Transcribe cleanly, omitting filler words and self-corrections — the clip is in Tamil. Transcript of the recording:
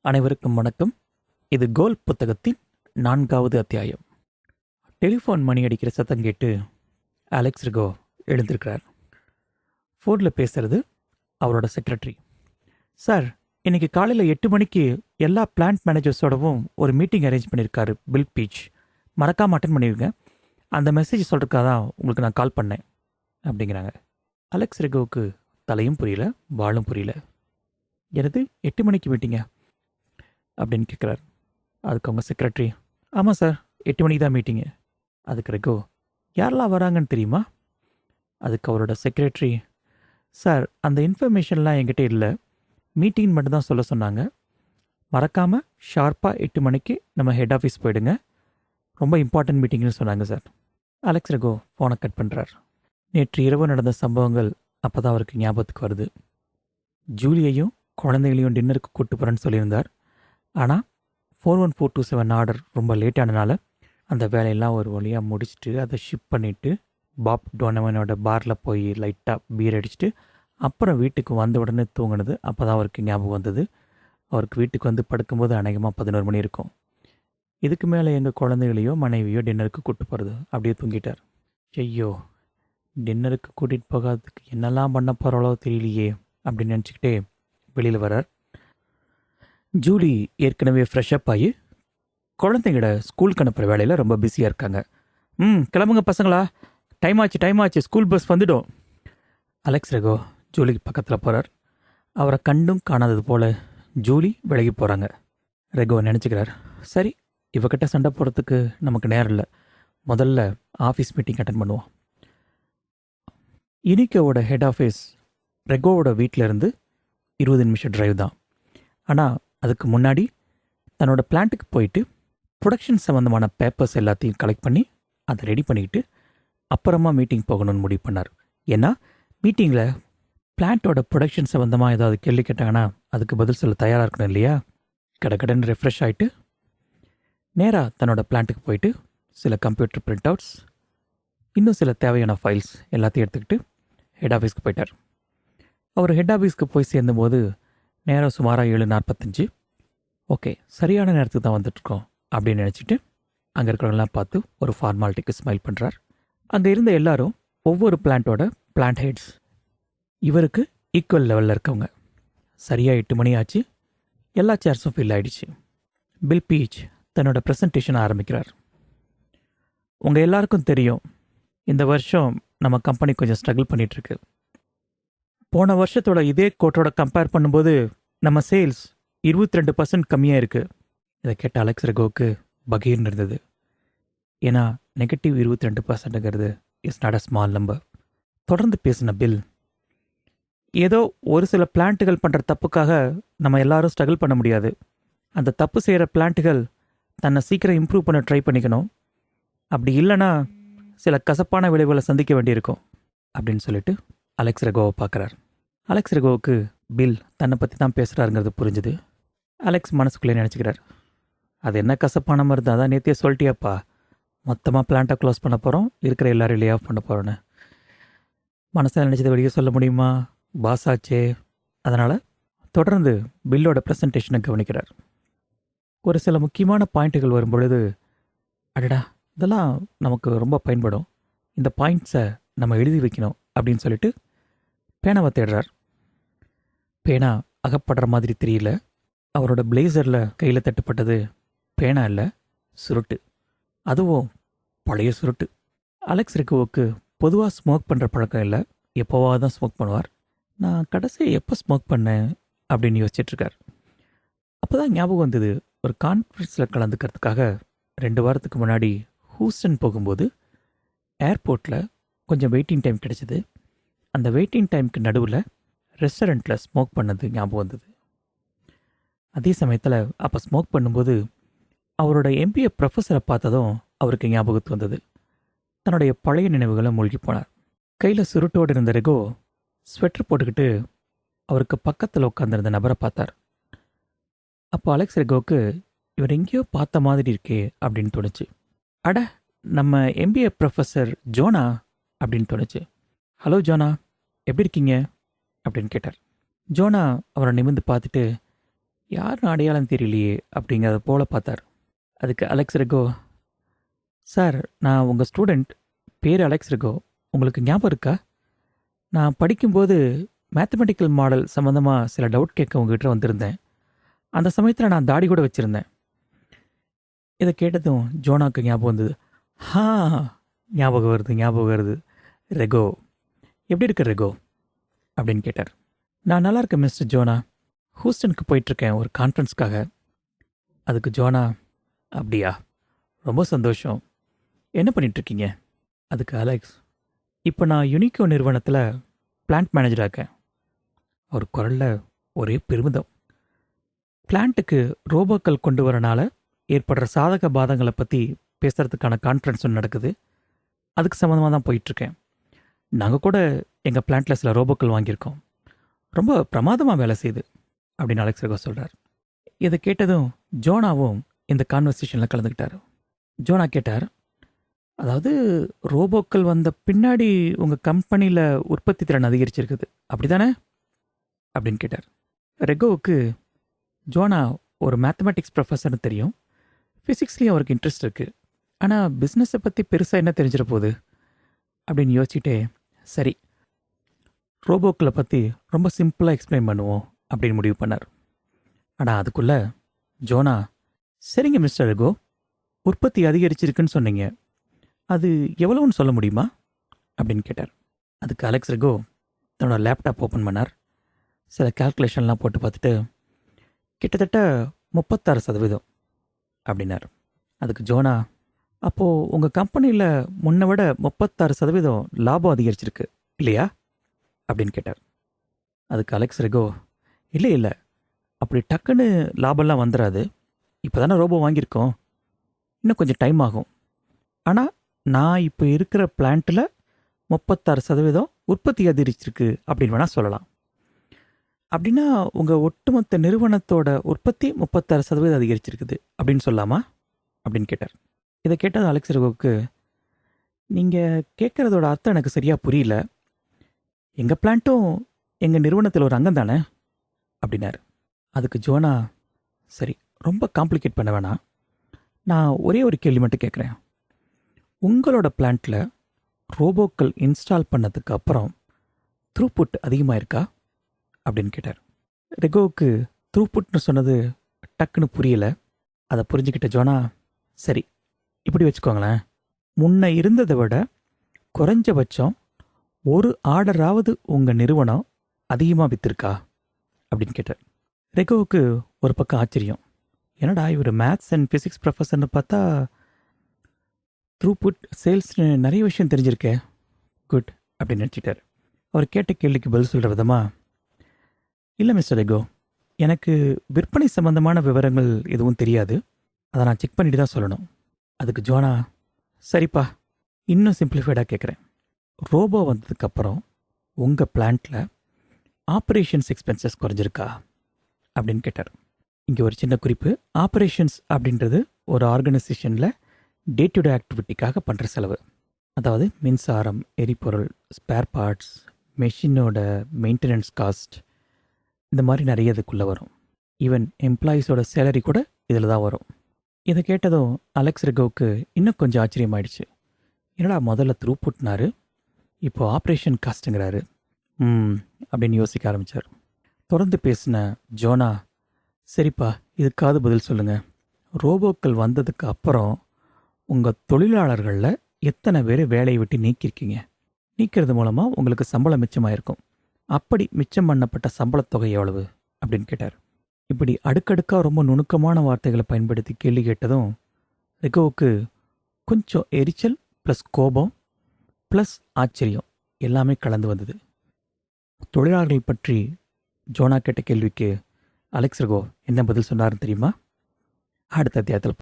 அனைவருக்கும் வணக்கம். இது கோல் புத்தகத்தின் 4வது அத்தியாயம். டெலிஃபோன் மணி அடிக்கிற சத்தம் கேட்டு அலெக்ஸ் ரிகோ எழுந்திருக்கிறார். ஃபோனில் பேசுறது அவரோட செக்ரட்டரி. சார், இன்னைக்கு காலையில் 8 மணிக்கு எல்லா பிளான்ட் மேனேஜர்ஸோடவும் ஒரு மீட்டிங் அரேஞ்ச் பண்ணியிருக்காரு பில் பீச். மறக்காம அட்டன் பண்ணிடுங்க. அந்த மெசேஜ் சொல்கிறதுக்காக தான் உங்களுக்கு நான் கால் பண்ணேன் அப்படிங்கிறாங்க. அலெக்ஸ் ரிகோவுக்கு தலையும் புரியல, வாழும் புரியல. எனது 8 மணிக்கு மீட்டிங்க அப்படின்னு கேட்குறாரு. அதுக்கு அவங்க செக்ரட்டரி, ஆமாம் சார், 8 மணிக்கு தான் மீட்டிங்கு. அதுக்கு ரெகோ, யாரெல்லாம் வராங்கன்னு தெரியுமா? அதுக்கு அவரோட செக்ரட்டரி, சார், அந்த இன்ஃபர்மேஷன்லாம் என்கிட்ட இல்லை, மீட்டிங் மட்டும் தான் சொல்ல சொன்னாங்க. மறக்காமல் ஷார்ப்பாக 8 மணிக்கு நம்ம ஹெட் ஆஃபீஸ் போயிடுங்க, ரொம்ப இம்பார்ட்டன்ட் மீட்டிங்னு சொன்னாங்க சார். அலெக்ஸ் ரெகோ ஃபோனை கட் பண்ணுறார். நேற்று இரவு நடந்த சம்பவங்கள் அப்போ தான் அவருக்கு ஞாபகத்துக்கு வருது. ஜூலியையும் குழந்தைகளையும் டின்னருக்கு கூப்பிட்டு போகிறேன்னு சொல்லியிருந்தார். ஆனால் 41427 ஆர்டர் ரொம்ப லேட்டானனால அந்த வேலையெல்லாம் ஒரு வழியாக முடிச்சுட்டு அதை ஷிப் பண்ணிவிட்டு பாப் டோனவனோட பாரில் போய் லைட்டாக பீர் அடிச்சுட்டு அப்புறம் வீட்டுக்கு வந்த உடனே தூங்கினது அப்போ தான் அவருக்கு ஞாபகம் வந்தது. அவருக்கு வீட்டுக்கு வந்து படுக்கும்போது அநேகமாக 11 மணி இருக்கும். இதுக்கு மேலே எங்கள் குழந்தைகளையோ மனைவியோ டின்னருக்கு கூப்பிட்டு போகிறது, அப்படியே தூங்கிட்டார். ஐயோ, டின்னருக்கு கூட்டிகிட்டு போகாததுக்கு என்னெல்லாம் பண்ண போகிறாளோ தெரியலையே அப்படின்னு நினச்சிக்கிட்டே வெளியில் வரார். ஜூலி ஏற்கனவே ஃப்ரெஷ்அப் ஆகி குழந்தைங்கள ஸ்கூலுக்கு அனுப்புகிற வேலையில் ரொம்ப பிஸியாக இருக்காங்க. கிளம்புங்க பசங்களா, டைம் ஆச்சு, ஸ்கூல் பஸ் வந்துடும். அலெக்ஸ் ரெகோ ஜூலிக்கு பக்கத்தில் போகிறார். அவரை கண்டும் காணாதது போல் ஜூலி விலகி போகிறாங்க. ரெகோ நினச்சிக்கிறார், சரி, இவகிட்ட சண்டை போகிறதுக்கு நமக்கு நேரம் இல்லை, முதல்ல ஆஃபீஸ் மீட்டிங் அட்டன் பண்ணுவோம். யுனிகோவோட ஹெட் ஆஃபீஸ் ரெகோவோட வீட்டிலேருந்து 20 நிமிஷம் டிரைவ் தான். ஆனால் அதுக்கு முன்னாடி தன்னோட பிளான்ட்டுக்கு போயிட்டு ப்ரொடக்ஷன் சம்மந்தமான பேப்பர்ஸ் எல்லாத்தையும் கலெக்ட் பண்ணி அதை ரெடி பண்ணிக்கிட்டு அப்புறமா மீட்டிங் போகணும்னு முடிவு பண்ணார். ஏன்னா மீட்டிங்கில் பிளான்ட்டோட ப்ரொடக்ஷன் சம்மந்தமாக ஏதாவது கேள்வி கேட்டாங்கன்னா அதுக்கு பதில் சொல்ல தயாராக இருக்கணும் இல்லையா? கடன்னு ரெஃப்ரெஷ் ஆகிட்டு நேராக தன்னோட பிளான்ட்டுக்கு போயிட்டு சில கம்ப்யூட்டர் பிரிண்ட் அவுட்ஸ், இன்னும் சில தேவையான ஃபைல்ஸ் எல்லாத்தையும் எடுத்துக்கிட்டு ஹெட் ஆஃபீஸ்க்கு போயிட்டார். அவர் ஹெட் ஆஃபீஸ்க்கு போய் சேர்ந்தபோது நேரம் சுமாராக 7:45. ஓகே, சரியான நேரத்துக்கு தான் வந்துட்டுருக்கோம் அப்படின்னு நினச்சிட்டு அங்கே இருக்கிறவங்களாம் பார்த்து ஒரு ஃபார்மாலிட்டிக்கு ஸ்மைல் பண்ணுறார். அங்கே இருந்த எல்லாரும் ஒவ்வொரு பிளான்ட்டோட பிளான்ட் ஹெட்ஸ், இவருக்கு ஈக்குவல் லெவலில் இருக்கவங்க. சரியாக 8 மணி ஆச்சு. எல்லா சேர்ஸும் ஃபில் ஆகிடுச்சு. பில் பீச் தன்னோட ப்ரெசன்டேஷனை ஆரம்பிக்கிறார். உங்கள் எல்லாருக்கும் தெரியும், இந்த வருஷம் நம்ம கம்பெனி கொஞ்சம் ஸ்ட்ரகிள் பண்ணிகிட்ருக்கு. போன வருஷத்தோட இதே கோட்டோட கம்பேர் பண்ணும்போது நம்ம சேல்ஸ் 22% கம்மியாக இருக்குது. இதை கேட்ட அலெக்ஸ் ரெகோவுக்கு பகீர்னு இருந்தது. ஏன்னா நெகட்டிவ் 22%ங்கிறது is not a small number. தொடர்ந்து பேசின பில், ஏதோ ஒரு சில பிளான்ட்டுகள் பண்ணுற தப்புக்காக நம்ம எல்லாரும் ஸ்ட்ரகிள் பண்ண முடியாது. அந்த தப்பு செய்கிற பிளான்ட்டுகள் தன்னை சீக்கிரம் இம்ப்ரூவ் பண்ண ட்ரை பண்ணிக்கணும். அப்படி இல்லைன்னா சில கசப்பான விளைவுகளை சந்திக்க வேண்டியிருக்கும் அப்படின்னு சொல்லிட்டு அலெக்ஸ் ரெகோவை பார்க்குறார். அலெக்ஸ் ரெகோவுக்கு பில் தன்னை பற்றி தான் பேசுகிறாருங்கிறது புரிஞ்சுது. அலெக்ஸ் மனசுக்குள்ளே நினச்சிக்கிறார், அது என்ன கசப்பான மருந்து, அதான் நேத்தியே சொல்லிட்டியாப்பா, மொத்தமாக பிளான்ட்டை க்ளோஸ் பண்ண போகிறோம், இருக்கிற எல்லாரும் லே ஆஃப் பண்ண போகிறோன்னு. மனசில் நினச்சதை வெளியே சொல்ல முடியுமா? பாஸ் ஆச்சே. அதனால் தொடர்ந்து பில்லோட ப்ரெசன்டேஷனை கவனிக்கிறார். ஒரு சில முக்கியமான பாயிண்ட்டுகள் வரும்பொழுது, அடடா, இதெல்லாம் நமக்கு ரொம்ப பயன்படும், இந்த பாயிண்ட்ஸை நம்ம எழுதி வைக்கணும் அப்படின்னு சொல்லிட்டு பேனாவை தேடுறார். பேனா அகப்படுற மாதிரி தெரியல. அவரோட பிளேசரில் கையில் தட்டுப்பட்டது பேனா இல்லை, சுருட்டு. அதுவும் பழைய சுருட்டு. அலெக்ஸ் ரெகோவுக்கு பொதுவாக ஸ்மோக் பண்ணுற பழக்கம் இல்லை, எப்போவாக தான் ஸ்மோக் பண்ணுவார். நான் கடைசியாக எப்போ ஸ்மோக் பண்ணேன் அப்படின்னு யோசிச்சிட்ருக்கார். அப்போ தான் ஞாபகம் வந்தது, ஒரு கான்ஃபரன்ஸில் கலந்துக்கிறதுக்காக 2 வாரத்துக்கு முன்னாடி ஹூஸ்டன் போகும்போது ஏர்போர்ட்டில் கொஞ்சம் வெயிட்டிங் டைம் கிடச்சிது. அந்த வெயிட்டிங் டைமுக்கு நடுவில் ரெஸ்டாரண்ட்டில் ஸ்மோக் பண்ணது ஞாபகம் வந்தது. அதே சமயத்தில் அப்போ ஸ்மோக் பண்ணும்போது அவரோட எம்பிஏ ப்ரொஃபஸரை பார்த்ததும் அவருக்கு ஞாபகத்து வந்தது. தன்னுடைய பழைய நினைவுகளை மூழ்கி போனார். கையில் சுருட்டோடு இருந்த ரெகோ ஸ்வெட்டர் போட்டுக்கிட்டு அவருக்கு பக்கத்தில் உட்காந்துருந்த நபரை பார்த்தார். அப்போ அலெக்ஸ் ரெகோவுக்கு இவர் எங்கேயோ பார்த்த மாதிரி இருக்கே அப்படின்னு தோணுச்சு. அட, நம்ம எம்பிஏ ப்ரொஃபஸர் ஜோனா அப்படின்னு தோணுச்சு. ஹலோ ஜோனா, எப்படி இருக்கீங்க அப்படின்னு கேட்டார். ஜோனா அவரை நிமிர்ந்து பார்த்துட்டு, யாரும் அடையாளம் தெரியலையே அப்படிங்கிறத போல பார்த்தார். அதுக்கு அலெக்ஸ் ரெகோ, சார் நான் உங்கள் ஸ்டூடெண்ட், பேர் அலெக்ஸ் ரெகோ, உங்களுக்கு ஞாபகம் இருக்கா? நான் படிக்கும்போது மேத்தமெட்டிக்கல் மாடல் சம்மந்தமாக சில டவுட் கேட்க உங்ககிட்ட வந்திருந்தேன். அந்த சமயத்தில் நான் தாடி கூட வச்சுருந்தேன். இதை கேட்டதும் ஜோனாக்கு ஞாபகம் வந்தது. ஹா, ஞாபகம் வருது. ரெகோ, எப்படி இருக்க ரெகோ அப்படின்னு கேட்டார். நான் நல்லா இருக்கேன் மிஸ்டர் ஜோனா, ஹூஸ்டனுக்கு போயிட்டுருக்கேன் ஒரு கான்ஃபரன்ஸ்க்காக. அதுக்கு ஜோனா, அப்படியா, ரொம்ப சந்தோஷம். என்ன பண்ணிகிட்ருக்கீங்க? அதுக்கு அலெக்ஸ், இப்போ நான் யுனிகோ நிறுவனத்தில் பிளான்ட் மேனேஜராக இருக்கேன். அவர் குரலில் ஒரே பெருமிதம். பிளான்ட்டுக்கு ரோபோக்கள் கொண்டு வரனால ஏற்படுற சாதக பாதங்களை பற்றி பேசுகிறதுக்கான கான்ஃபரன்ஸ் ஒன்று நடக்குது. அதுக்கு சம்மந்தமாக தான் போயிட்டுருக்கேன். நாங்கள் கூட எங்கள் பிளான்ட்டில் சில ரோபோக்கள் வாங்கியிருக்கோம். ரொம்ப பிரமாதமாக வேலை செய்யுது அப்படின்னு அலெக்ஸ் ரெகோ சொல்கிறார். இதை கேட்டதும் ஜோனாவும் இந்த கான்வர்சேஷனில் கலந்துக்கிட்டார். ஜோனா கேட்டார், அதாவது ரோபோக்கள் வந்த பின்னாடி உங்கள் கம்பெனியில் உற்பத்தி திறன் அதிகரிச்சிருக்குது அப்படி தானே அப்படின்னு கேட்டார். ரெகோவுக்கு ஜோனா ஒரு மேத்தமெட்டிக்ஸ் ப்ரொஃபஸர்னு தெரியும், ஃபிசிக்ஸ்லேயும் அவருக்கு இன்ட்ரெஸ்ட் இருக்குது. ஆனால் பிஸ்னஸை பற்றி பெருசாக என்ன தெரிஞ்சிட போகுது அப்படின்னு யோசிச்சுட்டே, சரி ரோபோக்களை பற்றி ரொம்ப சிம்பிளாக எக்ஸ்பிளைன் பண்ணுவோம் அப்படின்னு முடிவு பண்ணார். ஆனால் அதுக்குள்ளே ஜோனா, சரிங்க மிஸ்டர் ரெகோ, உற்பத்தி அதிகரிச்சிருக்குன்னு சொன்னீங்க, அது எவ்வளோன்னு சொல்ல முடியுமா அப்படின்னு கேட்டார். அதுக்கு அலெக்ஸ் ரெகோ தன்னோட லேப்டாப் ஓப்பன் பண்ணார். சில கால்குலேஷன்லாம் போட்டு பார்த்துட்டு, கிட்டத்தட்ட 36% அப்படின்னார். அதுக்கு ஜோனா, அப்போது உங்கள் கம்பெனியில் முன்னை விட 36% லாபம் அதிகரிச்சிருக்கு இல்லையா அப்படின்னு கேட்டார். அதுக்கு அலெக்ஸ் ரெகோ, இல்லை, அப்படி டக்குன்னு லாபம்லாம் வந்துடாது. இப்போ தானே ரோபோ வாங்கியிருக்கோம், இன்னும் கொஞ்சம் டைம் ஆகும். ஆனால் நான் இப்போ இருக்கிற பிளான்ட்டில் 36% உற்பத்தி அதிகரிச்சிருக்கு அப்படின்னு வேணால் சொல்லலாம். அப்படின்னா உங்கள் ஒட்டுமொத்த நிறுவனத்தோட உற்பத்தி 36% அதிகரிச்சிருக்குது அப்படின்னு சொல்லலாமா அப்படின்னு கேட்டார். இதை கேட்டது அலெக்ஸ் ரெகோவுக்கு, நீங்கள் கேட்குறதோட அர்த்தம் எனக்கு சரியாக புரியல. எங்கள் பிளான்ட்டும் எங்கள் நிறுவனத்தில் ஒரு அங்கம் தானே அப்படின்னாரு. அதுக்கு ஜோனா, சரி ரொம்ப காம்ப்ளிகேட் பண்ண வேணாம், நான் ஒரே ஒரு கேள்வி மட்டும் கேட்குறேன். உங்களோட பிளான்ட்டில் ரோபோக்கள் இன்ஸ்டால் பண்ணதுக்கு அப்புறம் த்ரூபுட் அதிகமாக இருக்கா அப்படின்னு கேட்டார். ரெகோவுக்கு த்ரூபுட்னு சொன்னது டக்குன்னு புரியலை. அதை புரிஞ்சுக்கிட்ட ஜோனா, சரி இப்படி வச்சுக்கோங்களேன், முன்ன இருந்ததை விட குறைஞ்சபட்சம் ஒரு ஆர்டராவது உங்கள் நிறுவனம் அதிகமாக விற்றுருக்கா அப்படின்னு கேட்டார். ரெகோவுக்கு ஒரு பக்கம் ஆச்சரியம், என்னடா இவர் மேத்ஸ் அண்ட் ஃபிசிக்ஸ் ப்ரொஃபஸர்னு பார்த்தா த்ரூபுட் சேல்ஸ்னு நிறைய விஷயம் தெரிஞ்சிருக்கே, குட் அப்படின்னு நினச்சிட்டார். அவர் கேட்ட கேள்விக்கு பதில் சொல்கிற விதமாக, இல்லை மிஸ்டர் ரெகோ, எனக்கு விற்பனை சம்பந்தமான விவரங்கள் எதுவும் தெரியாது, அதை நான் செக் பண்ணிட்டு தான் சொல்லணும். அதுக்கு ஜோனா, சரிப்பா, இன்னும் சிம்பிளிஃபைடாக கேட்குறேன், ரோபோ வந்ததுக்கப்புறம் உங்கள் பிளான்ட்டில் ஆப்ரேஷன்ஸ் எக்ஸ்பென்சஸ் குறைஞ்சிருக்கா அப்படின்னு கேட்டார். இங்கே ஒரு சின்ன குறிப்பு, ஆப்ரேஷன்ஸ் அப்படின்றது ஒரு ஆர்கனைசேஷனில் டே டு டே ஆக்டிவிட்டிக்காக பண்ணுற செலவு. அதாவது மின்சாரம், எரிபொருள், ஸ்பேர் பார்ட்ஸ், மெஷினோட மெயின்டெனன்ஸ் காஸ்ட், இந்த மாதிரி நிறைய இதுக்குள்ளே வரும். ஈவன் எம்ப்ளாயீஸோட சேலரி கூட இதில் தான் வரும். இதை கேட்டதும் அலெக்ஸ் ரெகோவுக்கு இன்னும் கொஞ்சம் ஆச்சரியமாயிடுச்சு. என்னடா முதல்ல த்ரூபுட்னாரு, இப்போது ஆப்ரேஷன் காஸ்ட்டுங்கிறாரு அப்படின்னு யோசிக்க ஆரம்பித்தார். தொடர்ந்து பேசின ஜோனா, சரிப்பா இதுக்காவது பதில் சொல்லுங்கள், ரோபோக்கள் வந்ததுக்கு அப்புறம் உங்கள் தொழிலாளர்களில் எத்தனை பேர் வேலையை விட்டு நீக்கியிருக்கீங்க, நீக்கிறது மூலமாக உங்களுக்கு சம்பளம் மிச்சமாயிருக்கும், அப்படி மிச்சம் பண்ணப்பட்ட சம்பளத்தொகை எவ்வளவு அப்படின்னு கேட்டார். இப்படி அடுக்கடுக்காக ரொம்ப நுணுக்கமான வார்த்தைகளை பயன்படுத்தி கேள்வி கேட்டதும் ரெகோவுக்கு கொஞ்சம் எரிச்சல் ப்ளஸ் கோபம் ப்ளஸ் ஆச்சரியம் எல்லாமே கலந்து வந்தது. தொழிலாளர்கள் பற்றி ஜோனா கேட்ட கேள்விக்கு அலெக்ஸ் ரெகோ என்ன பதில் சொன்னார்னு தெரியுமா? அடுத்த அத்தியாயத்தில்